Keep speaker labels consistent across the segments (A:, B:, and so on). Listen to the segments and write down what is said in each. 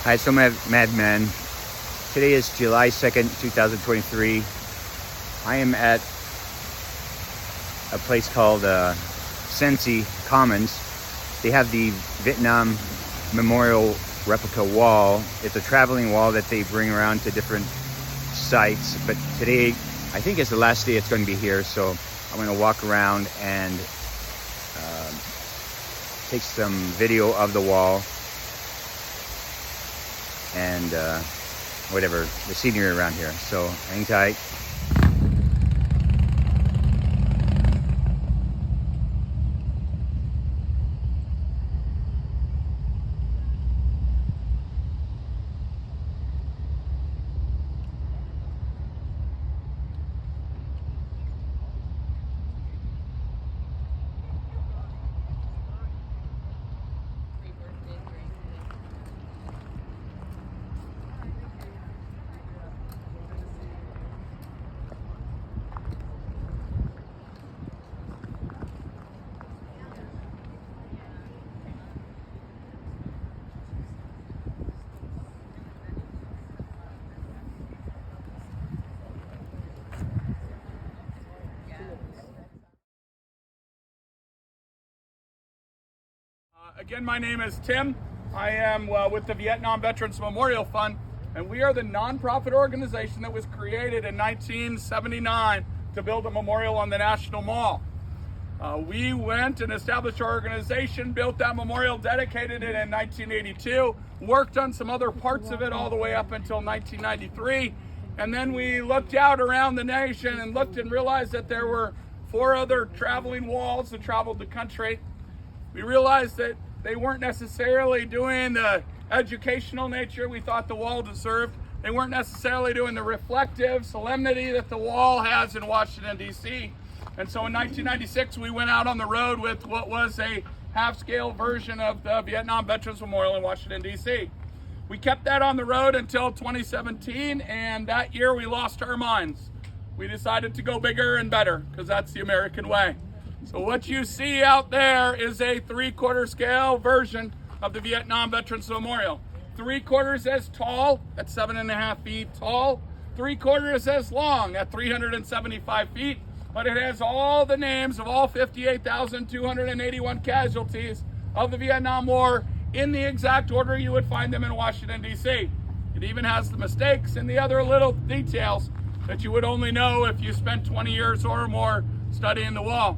A: Hi, it's nomadicMadman. Today is July 2nd, 2023. I am at a place called Sensi Commons. They have the Vietnam Memorial Replica wall. It's a traveling wall that they bring around to different sites. But today, I think it's the last day it's going to be here. So I'm going to walk around and take some video of the wall and whatever, the scenery around here. So hang tight.
B: Again, my name is Tim. I am with the Vietnam Veterans Memorial Fund, and we are the nonprofit organization that was created in 1979 to build a memorial on the National Mall. We went and established our organization, built that memorial, dedicated it in 1982, worked on some other parts of it all the way up until 1993, and then we looked out around the nation and looked and realized that there were 4 other traveling walls that traveled the country. We realized that they weren't necessarily doing the educational nature we thought the wall deserved. They weren't necessarily doing the reflective solemnity that the wall has in Washington, D.C. And so in 1996, we went out on the road with what was a half-scale version of the Vietnam Veterans Memorial in Washington, D.C. We kept that on the road until 2017, and that year we lost our minds. We decided to go bigger and better, because that's the American way. So what you see out there is a 3/4 scale version of the Vietnam Veterans Memorial. 3/4 as tall at 7.5 feet tall, 3/4 as long at 375 feet, but it has all the names of all 58,281 casualties of the Vietnam War in the exact order you would find them in Washington, D.C. It even has the mistakes and the other little details that you would only know if you spent 20 years or more studying the wall.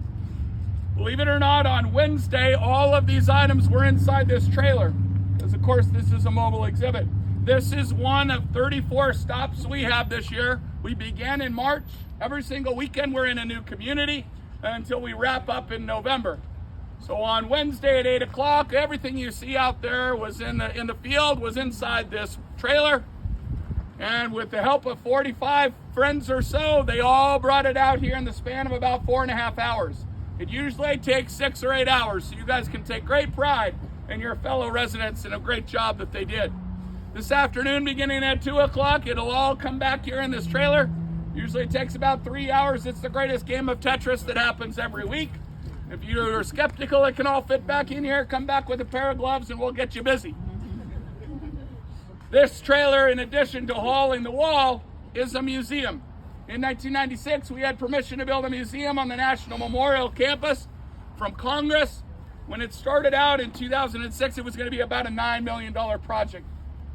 B: Believe it or not, on Wednesday, all of these items were inside this trailer, because of course this is a mobile exhibit. This is one of 34 stops we have this year. We began in March. Every single weekend we're in a new community until we wrap up in November. So on Wednesday at 8 o'clock, everything you see out there was in the field was inside this trailer. And with the help of 45 friends or so, they all brought it out here in the span of about 4.5 hours. It usually takes 6 or 8 hours, so you guys can take great pride in your fellow residents and a great job that they did. This afternoon, beginning at 2 o'clock, it'll all come back here in this trailer. Usually it takes about 3 hours. It's the greatest game of Tetris that happens every week. If you're skeptical it can all fit back in here, come back with a pair of gloves and we'll get you busy. This trailer, in addition to hauling the wall, is a museum. In 1996, we had permission to build a museum on the National Memorial campus from Congress. When it started out in 2006, it was going to be about a $9 million project.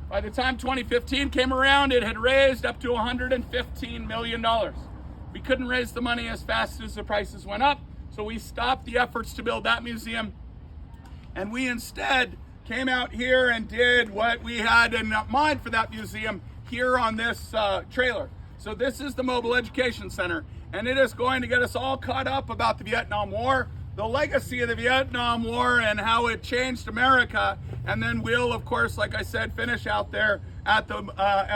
B: By the time 2015 came around, it had raised up to $115 million. We couldn't raise the money as fast as the prices went up, so we stopped the efforts to build that museum. And we instead came out here and did what we had in mind for that museum here on this trailer. So this is the Mobile Education Center, and it is going to get us all caught up about the Vietnam War, the legacy of the Vietnam War and how it changed America, and then we'll, of course, like I said, finish out there at the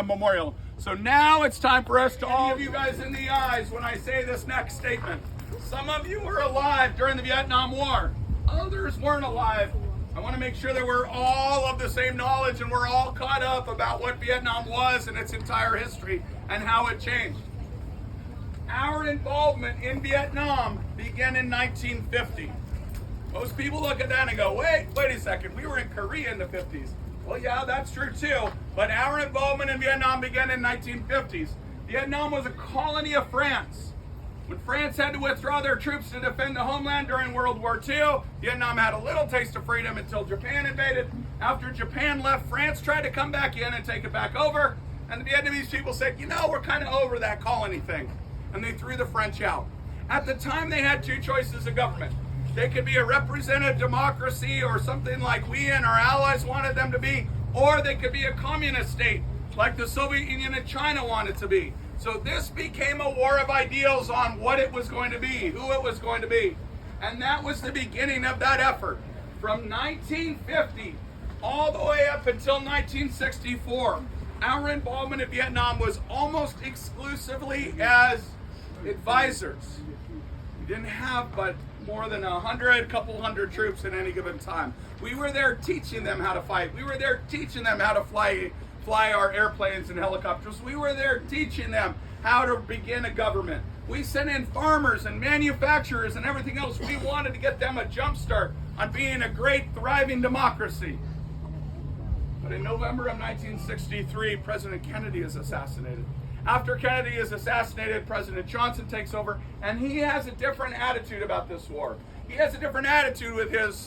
B: memorial. So now it's time for us to all look you guys in the eyes when I say this next statement. Some of you were alive during the Vietnam War. Others weren't alive. I want to make sure that we're all of the same knowledge and we're all caught up about what Vietnam was and its entire history and how it changed. Our involvement in Vietnam began in 1950. Most people look at that and go, wait a second, we were in Korea in the 50s. Well, yeah, that's true too. But our involvement in Vietnam began in 1950s. Vietnam was a colony of France. When France had to withdraw their troops to defend the homeland during World War II, Vietnam had a little taste of freedom until Japan invaded. After Japan left, France tried to come back in and take it back over. And the Vietnamese people said, you know, we're kind of over that colony thing. And they threw the French out. At the time, they had two choices of government. They could be a representative democracy or something like we and our allies wanted them to be, or they could be a communist state like the Soviet Union and China wanted to be. So this became a war of ideals on what it was going to be, who it was going to be. And that was the beginning of that effort. From 1950 all the way up until 1964, our involvement in Vietnam was almost exclusively as advisors. We didn't have but more than a couple hundred troops at any given time. We were there teaching them how to fight. We were there teaching them how to fly our airplanes and helicopters. We were there teaching them how to begin a government. We sent in farmers and manufacturers and everything else. We wanted to get them a jump start on being a great, thriving democracy. But in November of 1963, President Kennedy is assassinated. After Kennedy is assassinated, President Johnson takes over, and he has a different attitude about this war. He has a different attitude with his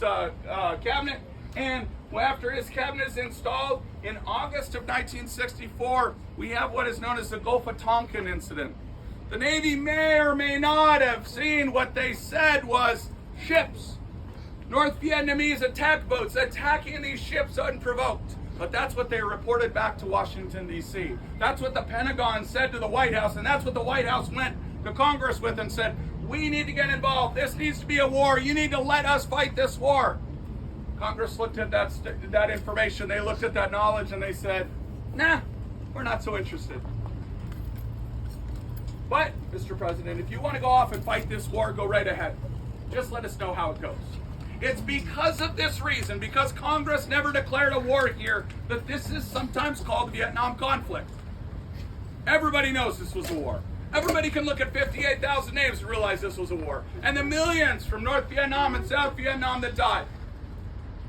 B: cabinet, and after his cabinet is installed, in August of 1964, we have what is known as the Gulf of Tonkin incident. The Navy may or may not have seen what they said was ships, North Vietnamese attack boats attacking these ships unprovoked. But that's what they reported back to Washington, D.C. That's what the Pentagon said to the White House, and that's what the White House went to Congress with and said, we need to get involved. This needs to be a war. You need to let us fight this war. Congress looked at that information. They looked at that knowledge, and they said, nah, we're not so interested. But, Mr. President, if you want to go off and fight this war, go right ahead. Just let us know how it goes. It's because of this reason, because Congress never declared a war here, that this is sometimes called the Vietnam conflict. Everybody knows this was a war. Everybody can look at 58,000 names and realize this was a war. And the millions from North Vietnam and South Vietnam that died.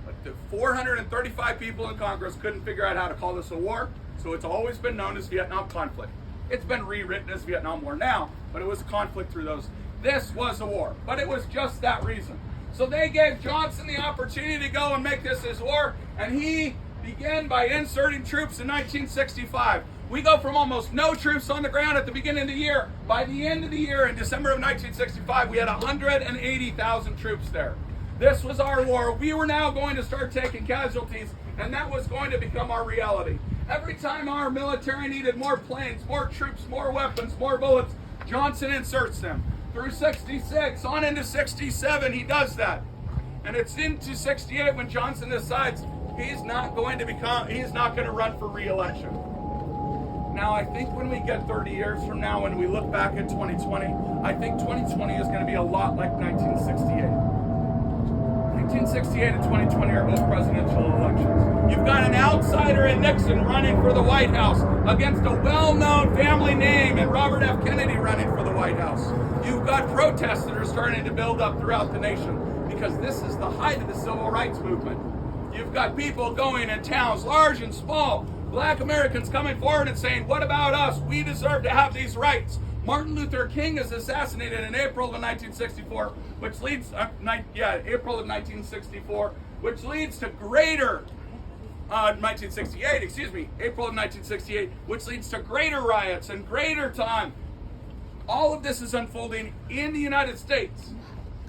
B: But the 435 people in Congress couldn't figure out how to call this a war, so it's always been known as Vietnam conflict. It's been rewritten as Vietnam War now, but it was a conflict through those. This was a war, but it was just that reason. So they gave Johnson the opportunity to go and make this his war, and he began by inserting troops in 1965. We go from almost no troops on the ground at the beginning of the year. By the end of the year, in December of 1965, we had 180,000 troops there. This was our war. We were now going to start taking casualties, and that was going to become our reality. Every time our military needed more planes, more troops, more weapons, more bullets, Johnson inserts them. Through 66, on into 67, he does that. And it's into 68 when Johnson decides he's not going to run for re-election. Now, I think when we get 30 years from now, when we look back at 2020, I think 2020 is going to be a lot like 1968. 1968 and 2020 are both presidential elections. You've got an outsider in Nixon running for the White House against a well-known family name in Robert F. Kennedy running for the White House. You've got protests that are starting to build up throughout the nation because this is the height of the civil rights movement. You've got people going in towns, large and small, black Americans coming forward and saying, what about us? We deserve to have these rights. Martin Luther King is assassinated in April of 1964, which leads, April of 1964, which leads to greater, 1968, excuse me, April of 1968, which leads to greater riots and greater time. All of this is unfolding in the United States.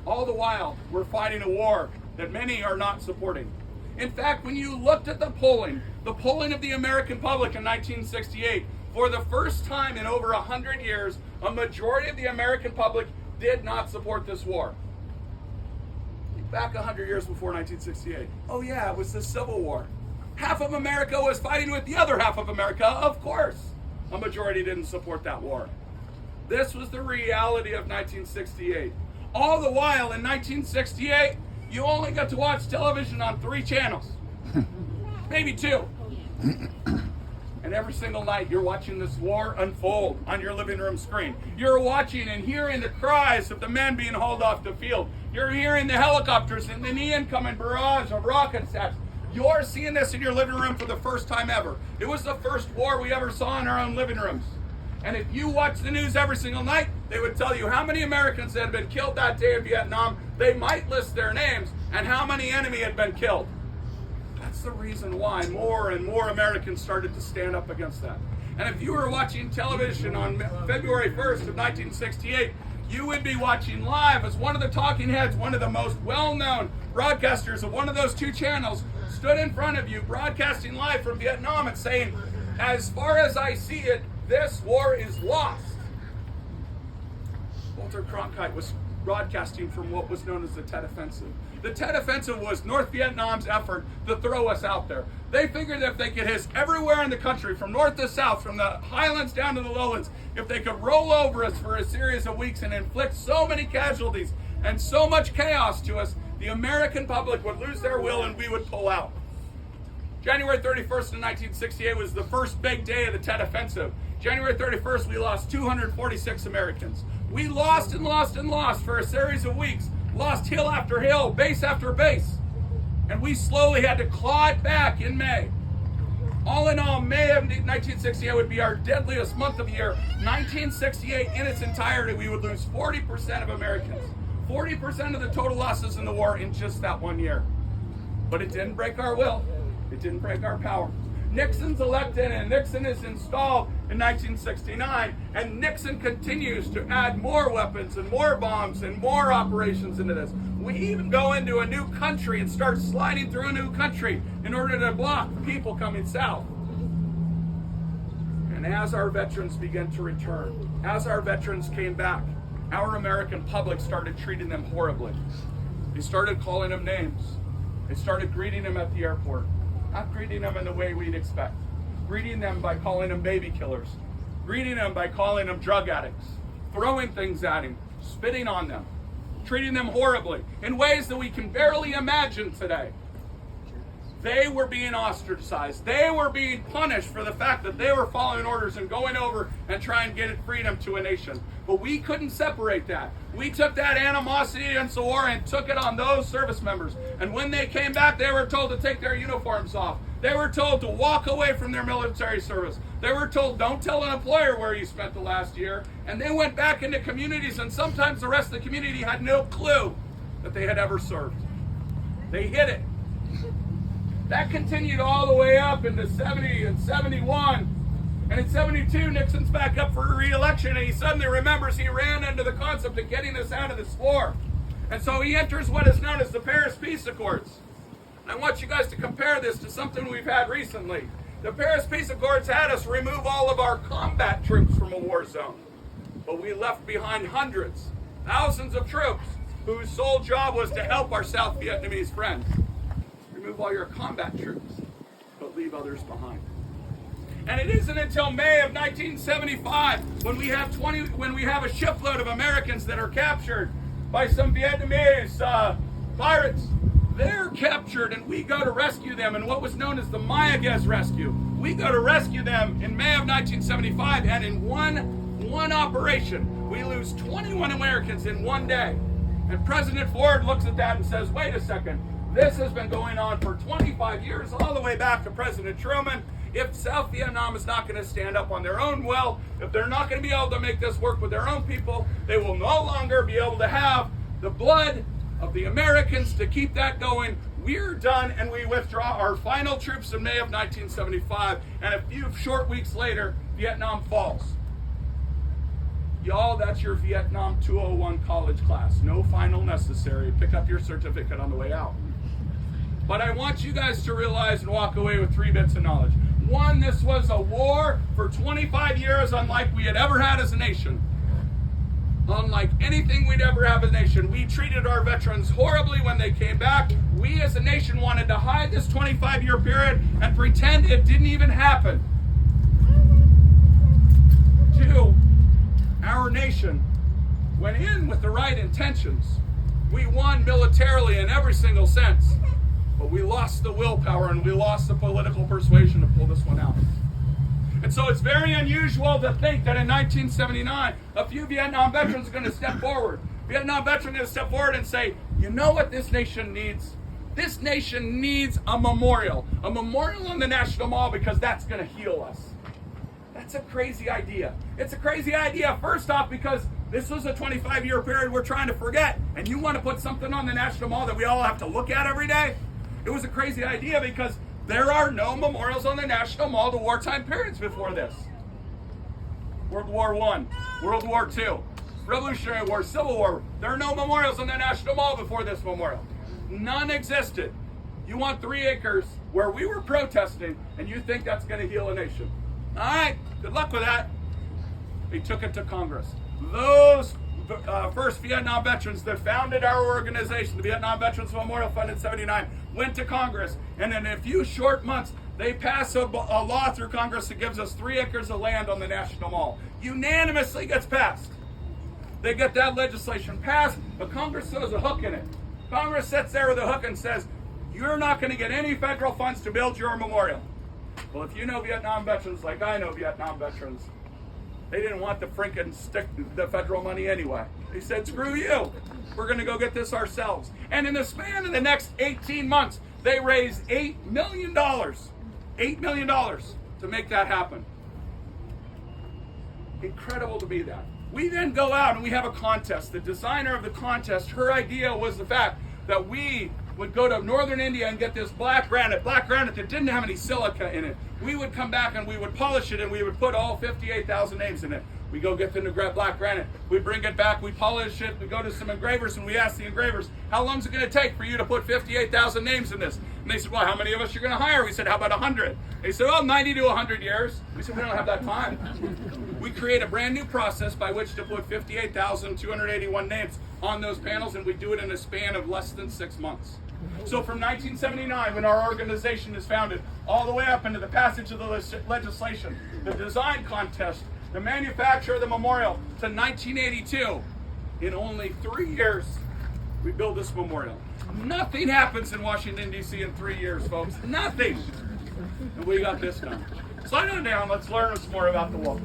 B: All the while, we're fighting a war that many are not supporting. In fact, when you looked at the polling of the American public in 1968, for the first time in over 100 years, a majority of the American public did not support this war. Back 100 years before 1968. Oh yeah, it was the Civil War. Half of America was fighting with the other half of America, of course. A majority didn't support that war. This was the reality of 1968. All the while in 1968, you only got to watch television on 3 channels. Maybe 2. And every single night you're watching this war unfold on your living room screen. You're watching and hearing the cries of the men being hauled off the field. You're hearing the helicopters and the incoming barrage of rocket attacks. You're seeing this in your living room for the first time ever. It was the first war we ever saw in our own living rooms. And if you watch the news every single night, they would tell you how many Americans had been killed that day in Vietnam. They might list their names and how many enemy had been killed. That's the reason why more and more Americans started to stand up against that. And if you were watching television on February 1st of 1968, you would be watching live as one of the talking heads, one of the most well-known broadcasters of one of those two channels, stood in front of you broadcasting live from Vietnam and saying, as far as I see it, this war is lost. Walter Cronkite was broadcasting from what was known as the Tet Offensive. The Tet Offensive was North Vietnam's effort to throw us out there. They figured if they could hit everywhere in the country, from north to south, from the highlands down to the lowlands, if they could roll over us for a series of weeks and inflict so many casualties and so much chaos to us, the American public would lose their will and we would pull out. January 31st of 1968 was the first big day of the Tet Offensive. January 31st, we lost 246 Americans. We lost and lost and lost for a series of weeks. Lost hill after hill, base after base. And we slowly had to claw it back in May. All in all, May of 1968 would be our deadliest month of the year. 1968 in its entirety, we would lose 40% of Americans. 40% of the total losses in the war in just that 1 year. But it didn't break our will. It didn't break our power. Nixon's elected and Nixon is installed in 1969, and Nixon continues to add more weapons and more bombs and more operations into this. We even go into a new country and start sliding through a new country in order to block people coming south. And as our veterans began to return, as our veterans came back, our American public started treating them horribly. They started calling them names. They started greeting them at the airport. Not greeting them in the way we'd expect. Greeting them by calling them baby killers. Greeting them by calling them drug addicts. Throwing things at them. Spitting on them. Treating them horribly in ways that we can barely imagine today. They were being ostracized. They were being punished for the fact that they were following orders and going over and trying to get freedom to a nation. But we couldn't separate that. We took that animosity against the war and took it on those service members. And when they came back, they were told to take their uniforms off. They were told to walk away from their military service. They were told, don't tell an employer where you spent the last year. And they went back into communities, and sometimes the rest of the community had no clue that they had ever served. They hid it. That continued all the way up into 70 and 71. And in 72, Nixon's back up for re-election, and he suddenly remembers he ran into the concept of getting us out of this war. And so he enters what is known as the Paris Peace Accords. And I want you guys to compare this to something we've had recently. The Paris Peace Accords had us remove all of our combat troops from a war zone. But we left behind hundreds, thousands of troops whose sole job was to help our South Vietnamese friends. Remove all your combat troops, but leave others behind. And it isn't until May of 1975 when we have a shipload of Americans that are captured by some Vietnamese pirates. They're captured, and we go to rescue them in what was known as the Mayaguez rescue. We go to rescue them in May of 1975, and in one operation, we lose 21 Americans in one day. And President Ford looks at that and says, wait a second. This has been going on for 25 years, all the way back to President Truman. If South Vietnam is not going to stand up on their own will, if they're not going to be able to make this work with their own people, they will no longer be able to have the blood of the Americans to keep that going. We're done, and we withdraw our final troops in May of 1975, and a few short weeks later, Vietnam falls. Y'all, that's your Vietnam 201 college class. No final necessary. Pick up your certificate on the way out. But I want you guys to realize and walk away with 3 bits of knowledge. One, this was a war for 25 years unlike we had ever had as a nation. Unlike anything we'd ever have as a nation. We treated our veterans horribly when they came back. We as a nation wanted to hide this 25-year period and pretend it didn't even happen. 2, our nation went in with the right intentions. We won militarily in every single sense. But we lost the willpower and we lost the political persuasion to pull this one out. And so it's very unusual to think that in 1979, a few Vietnam veterans are going to step forward. Vietnam veterans are going to step forward and say, you know what this nation needs? This nation needs a memorial on the National Mall, because that's going to heal us. That's a crazy idea. It's a crazy idea, first off, because this was a 25-year period we're trying to forget, and you want to put something on the National Mall that we all have to look at every day? It was a crazy idea because there are no memorials on the National Mall to wartime periods before this. World War I, World War II, Revolutionary War, Civil War. There are no memorials on the National Mall before this memorial. None existed. You want 3 acres where we were protesting, and you think that's going to heal a nation. All right, good luck with that. They took it to Congress. Those first Vietnam veterans that founded our organization, the Vietnam Veterans Memorial Fund in '79, went to Congress, and in a few short months, they passed a law through Congress that gives us 3 acres of land on the National Mall. Unanimously gets passed. They get that legislation passed, but Congress throws a hook in it. Congress sits there with a hook and says, you're not going to get any federal funds to build your memorial. Well, if you know Vietnam veterans like I know Vietnam veterans, they didn't want the federal money anyway. They said, screw you. We're going to go get this ourselves. And in the span of the next 18 months, they raised $8 million. $8 million to make that happen. Incredible to be that. We then go out and we have a contest. The designer of the contest, her idea was the fact that we would go to northern India and get this black granite that didn't have any silica in it. We would come back and we would polish it and we would put all 58,000 names in it. We go get the black granite. We bring it back, we polish it, we go to some engravers and we ask the engravers, how long is it going to take for you to put 58,000 names in this? And they said, well, how many of us are going to hire? We said, how about 100? They said, well, 90 to 100 years. We said, we don't have that time. We create a brand new process by which to put 58,281 names on those panels, and we do it in a span of less than 6 months. So from 1979, when our organization is founded, all the way up into the passage of the legislation, the design contest, the manufacture of the memorial, to 1982, in only 3 years, we build this memorial. Nothing happens in Washington, D.C. in 3 years, folks. Nothing. And we got this done. Slide on down. Let's learn some more about the wall.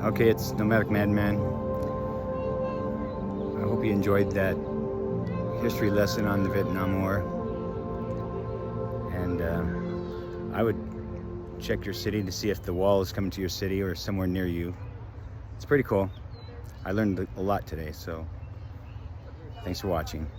A: Okay, it's nomadicMadman. I hope you enjoyed that history lesson on the Vietnam War. And I would check your city to see if the wall is coming to your city or somewhere near you. It's pretty cool. I learned a lot today, so thanks for watching.